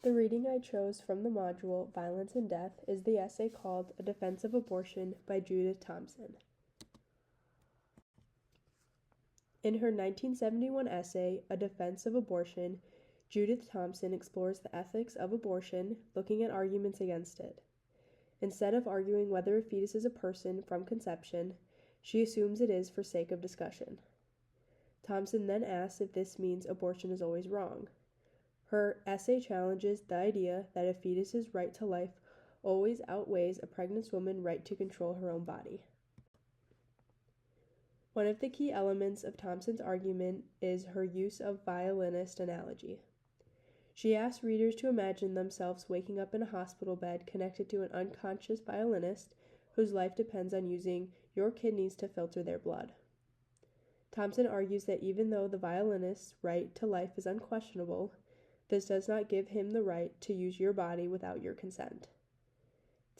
The reading I chose from the module Violence and Death is the essay called A Defense of Abortion by Judith Thomson. In her 1971 essay, A Defense of Abortion, Judith Thomson explores the ethics of abortion, looking at arguments against it. Instead of arguing whether a fetus is a person from conception, she assumes it is for sake of discussion. Thomson then asks if this means abortion is always wrong. Her essay challenges the idea that a fetus's right to life always outweighs a pregnant woman's right to control her own body. One of the key elements of Thomson's argument is her use of violinist analogy. She asks readers to imagine themselves waking up in a hospital bed connected to an unconscious violinist whose life depends on using your kidneys to filter their blood. Thomson argues that even though the violinist's right to life is unquestionable, this does not give him the right to use your body without your consent.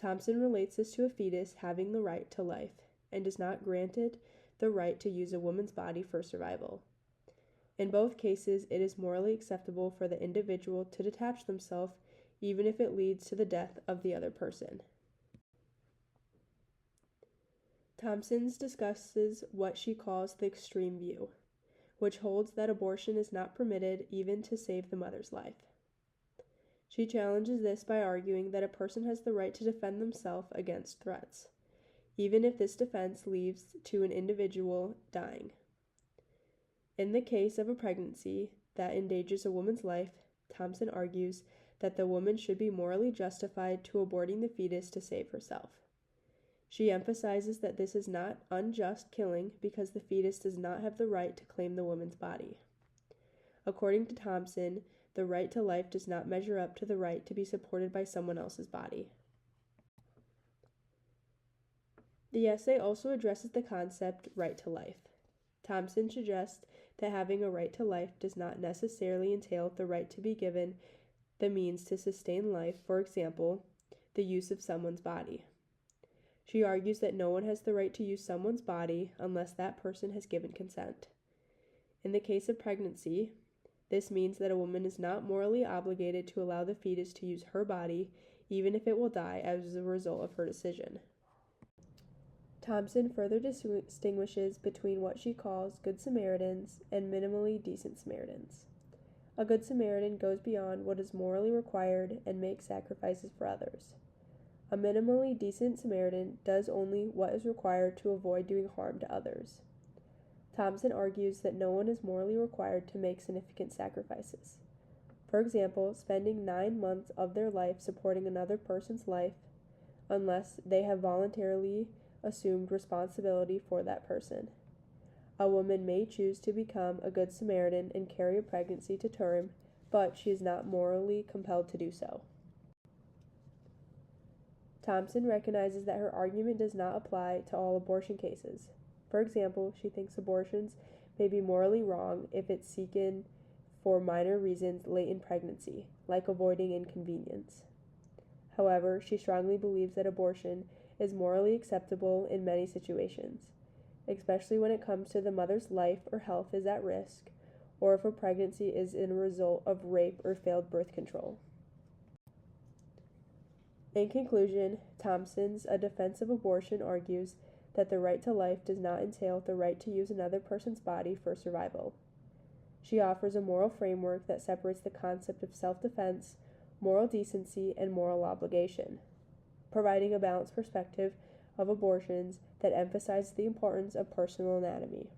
Thomson relates this to a fetus having the right to life and does not grant it the right to use a woman's body for survival. In both cases, it is morally acceptable for the individual to detach themselves even if it leads to the death of the other person. Thomson discusses what she calls the extreme view, which holds that abortion is not permitted even to save the mother's life. She challenges this by arguing that a person has the right to defend themselves against threats, even if this defense leads to an individual dying. In the case of a pregnancy that endangers a woman's life, Thomson argues that the woman should be morally justified to aborting the fetus to save herself. She emphasizes that this is not unjust killing because the fetus does not have the right to claim the woman's body. According to Thomson, the right to life does not measure up to the right to be supported by someone else's body. The essay also addresses the concept right to life. Thomson suggests that having a right to life does not necessarily entail the right to be given the means to sustain life, for example, the use of someone's body. She argues that no one has the right to use someone's body unless that person has given consent. In the case of pregnancy, this means that a woman is not morally obligated to allow the fetus to use her body, even if it will die as a result of her decision. Thomson further distinguishes between what she calls good Samaritans and minimally decent Samaritans. A good Samaritan goes beyond what is morally required and makes sacrifices for others. A minimally decent Samaritan does only what is required to avoid doing harm to others. Thomson argues that no one is morally required to make significant sacrifices. For example, spending 9 months of their life supporting another person's life unless they have voluntarily assumed responsibility for that person. A woman may choose to become a good Samaritan and carry a pregnancy to term, but she is not morally compelled to do so. Thomson recognizes that her argument does not apply to all abortion cases. For example, she thinks abortions may be morally wrong if it's seeking for minor reasons late in pregnancy, like avoiding inconvenience. However, she strongly believes that abortion is morally acceptable in many situations, especially when it comes to the mother's life or health is at risk, or if a pregnancy is a result of rape or failed birth control. In conclusion, Thomson's A Defense of Abortion argues that the right to life does not entail the right to use another person's body for survival. She offers a moral framework that separates the concept of self-defense, moral decency, and moral obligation, providing a balanced perspective of abortions that emphasizes the importance of personal anatomy.